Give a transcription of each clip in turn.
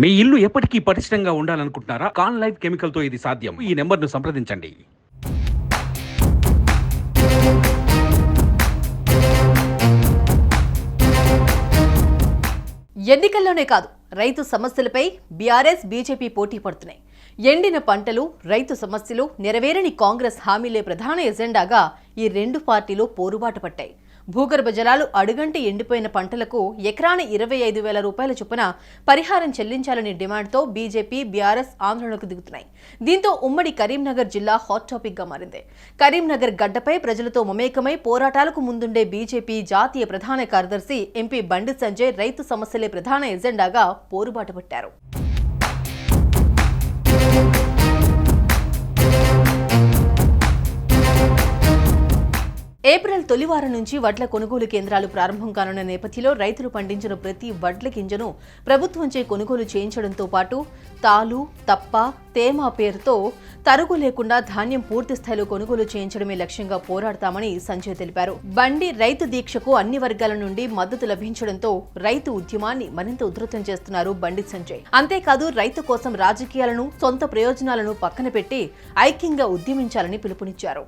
మీ ఇల్లు ఎప్పటికీ పటిష్టంగా ఉండాలనుకుంటున్నారా? కాన్ లైఫ్ కెమికల్ తో ఇది సాధ్యం. ఈ నెంబర్ను సంప్రదించండి. ఎన్నికల్లోనే కాదు, రైతు సమస్యలపై బీఆర్ఎస్ బీజేపీ పోటీ పడుతున్నాయి. ఎండిన పంటలు, రైతు సమస్యలు, నెరవేరని కాంగ్రెస్ హామీలే ప్రధాన ఎజెండాగా ఈ రెండు పార్టీలు పోరుబాటు పట్టాయి. భూగర్భ జలాలు అడుగంటి ఎండిపోయిన పంటలకు ఎకరాన 25,000 రూపాయల చొప్పున పరిహారం చెల్లించాలనే డిమాండ్తో బీజేపీ, బీఆర్ఎస్ ఆందోళనకు దిగుతున్నాయి. దీంతో ఉమ్మడి కరీంనగర్ జిల్లా హాట్ టాపిక్ గా మారింది. కరీంనగర్ గడ్డపై ప్రజలతో మమేకమై పోరాటాలకు ముందుండే బీజేపీ జాతీయ ప్రధాన కార్యదర్శి ఎంపీ బండి సంజయ్ రైతు సమస్యలే ప్రధాన ఎజెండాగా పోరుబాటు పట్టారు. ఏప్రిల్ తొలివారం నుంచి వడ్ల కొనుగోలు కేంద్రాలు ప్రారంభం కానున్న నేపథ్యంలో రైతులు పండించిన ప్రతి వడ్ల గింజను ప్రభుత్వంచే కొనుగోలు చేయించడంతో పాటు తాలు, తప్ప, తేమ పేరుతో తరుగు లేకుండా ధాన్యం పూర్తి స్థాయిలో కొనుగోలు చేయించడమే లక్ష్యంగా పోరాడతామని సంజయ్ తెలిపారు. బండి రైతు దీక్షకు అన్ని వర్గాల నుండి మద్దతు లభించడంతో రైతు ఉద్యమాన్ని మరింత ఉధృతం చేస్తున్నారు బండి సంజయ్. అంతేకాదు, రైతు కోసం రాజకీయాలను, సొంత ప్రయోజనాలను పక్కన పెట్టి ఐక్యంగా ఉద్యమించాలని పిలుపునిచ్చారు.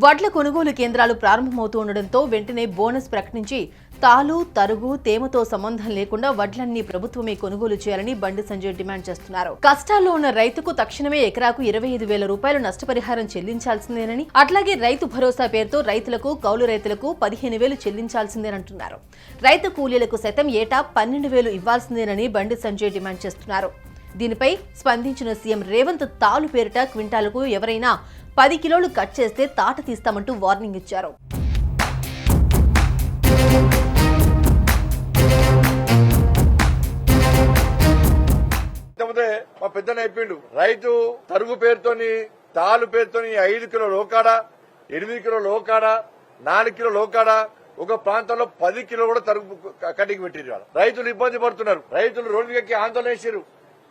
వడ్ల కొనుగోలు కేంద్రాలు ప్రారంభమవుతూ ఉండడంతో వెంటనే బోనస్ ప్రకటించి తాలు, తరుగు, తేమతో సంబంధం లేకుండా వడ్లన్నీ ప్రభుత్వమే కొనుగోలు చేయాలని బండి సంజయ్ డిమాండ్ చేస్తున్నారు. కష్టాల్లో ఉన్న రైతుకు తక్షణమే ఎకరాకు 25,000 రూపాయలు నష్టపరిహారం చెల్లించాల్సిందేనని, అట్లాగే రైతు భరోసా పేరుతో రైతులకు, కౌలు రైతులకు 15,000 చెల్లించాల్సిందేనంటున్నారు. రైతు కూలీలకు సైతం ఏటా 12,000 ఇవ్వాల్సిందేనని బండి సంజయ్ డిమాండ్ చేస్తున్నారు. దీనిపై స్పందించిన సీఎం రేవంత్ తాలు పేరిట క్వింటాలకు ఎవరైనా 10 కిలోలు కట్ చేస్తే తాట తీస్తామంటూ వార్నింగ్ ఇచ్చారు. మా పెద్దన అయిపోయిండు. రైతు తరుగు పేరుతోని, తాలు పేరుతోని 5 కిలో లోకాడ, 8 కిలో లోకాడ, 4 కిలో లోకాడ, ఒక ప్రాంతంలో 10 కిలో కూడా తరుగు కటింగ్ పెట్టిరు. రైతులు ఇబ్బంది పడుతున్నారు. రైతులు రోడ్డు ఎక్కి ఆందోళన చేశారు.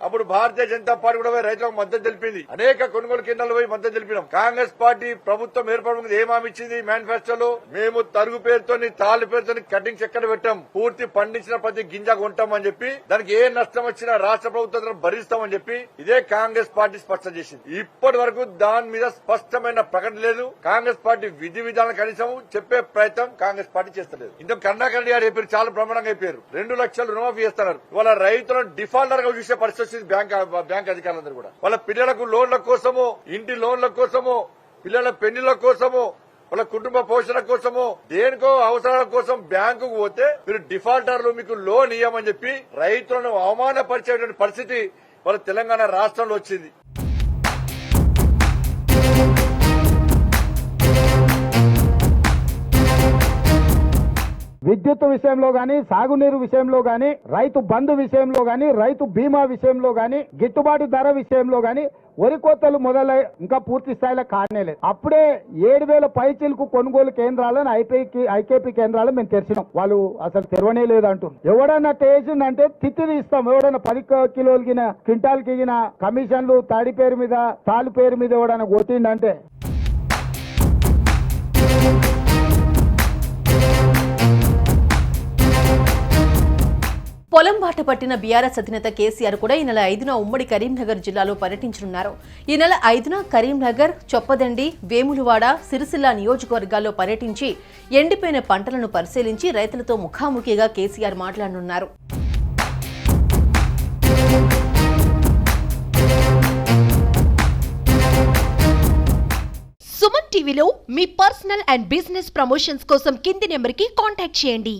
అప్పుడు భారతీయ జనతా పార్టీ కూడా పోయి రైతులకు మద్దతు తెలిపింది. అనేక కొనుగోలు కేంద్రాలు పోయి మద్దతు తెలిపినాం. కాంగ్రెస్ పార్టీ ప్రభుత్వం ఏర్పడడానికి ఏం హామీ ఇచ్చింది? మేనిఫెస్టోలో మేము తరుగు పేరుతోని, తాళ్ళు పేరుతోని కటింగ్స్ ఎక్కడ పెట్టాం, పూర్తి పండించిన ప్రతి గింజ కొంటామని చెప్పి, దానికి ఏ నష్టం వచ్చినా రాష్ట్ర ప్రభుత్వం భరిస్తామని చెప్పి ఇదే కాంగ్రెస్ పార్టీ స్పష్టం చేసింది. ఇప్పటి వరకు దాని మీద స్పష్టమైన ప్రకటన లేదు. కాంగ్రెస్ పార్టీ విధి విధానం కనీసం చెప్పే ప్రయత్నం కాంగ్రెస్ పార్టీ చేస్తలేదు. ఇంత కరుణాకర్ రెడ్డి గారు చెప్పారు, చాలా ప్రమాణంగా అయిపోయారు. 2 లక్షలు రుణమాఫీ చేస్తున్నారు. ఇవాళ రైతులను డిఫాల్టర్ గా చూసే పరిస్థితి బ్యాంక్ అధికారులందరూ కూడా వాళ్ళ పిల్లలకు లోన్ల కోసము, ఇంటి లోన్ల కోసము, పిల్లల పెళ్లిళ్ల కోసము, వాళ్ళ కుటుంబ పోషణ కోసము, దేనికో అవసరాల కోసం బ్యాంకుకు పోతే మీరు డిఫాల్టర్లు మీకు లోన్ ఇవ్వమని చెప్పి రైతులను అవమానపరిచేటువంటి పరిస్థితి వాళ్ళ తెలంగాణ రాష్ట్రంలో వచ్చింది. విద్యుత్ విషయంలో గాని, సాగునీరు విషయంలో గాని, రైతు బంధు విషయంలో గాని, రైతు బీమా విషయంలో గాని, గిట్టుబాటు ధర విషయంలో గాని వరి కోతలు మొదలై ఇంకా పూర్తి స్థాయిలో కానేలేదు. అప్పుడే 7,000 పైచీలకు కొనుగోలు కేంద్రాలను ఐకేపీ కేంద్రాలు మేము తెరిచినాం. వాళ్ళు అసలు తెరవనే లేదంటున్నారు. ఎవడన్నా చేసిందంటే తిత్తి తీస్తాం. ఎవడన్నా 10 కిలోలు గిన, క్వింటాల్ కిగిన కమిషన్లు తాడి పేరు మీద, తాలు పేరు మీద ఎవడన్నా కొట్టిందంటే పొలం బాట పట్టిన బీఆర్ఎస్ అధినేత కేసీఆర్ కూడా ఈ నెల 5న ఉమ్మడి కరీంనగర్ జిల్లాలో పర్యటించనున్నారు. ఈ నెల 5న కరీంనగర్, చొప్పదండి, వేములవాడ, సిరిసిల్ల నియోజకవర్గాల్లో పర్యటించి ఎండిపోయిన పంటలను పరిశీలించి రైతులతో ముఖాముఖిగా కేసీఆర్ మాట్లాడనున్నారు. సుమన్ టీవీలో మీ పర్సనల్ అండ్ బిజినెస్ ప్రమోషన్స్ కోసం కింది నెంబర్కి కాంటాక్ట్ చేయండి.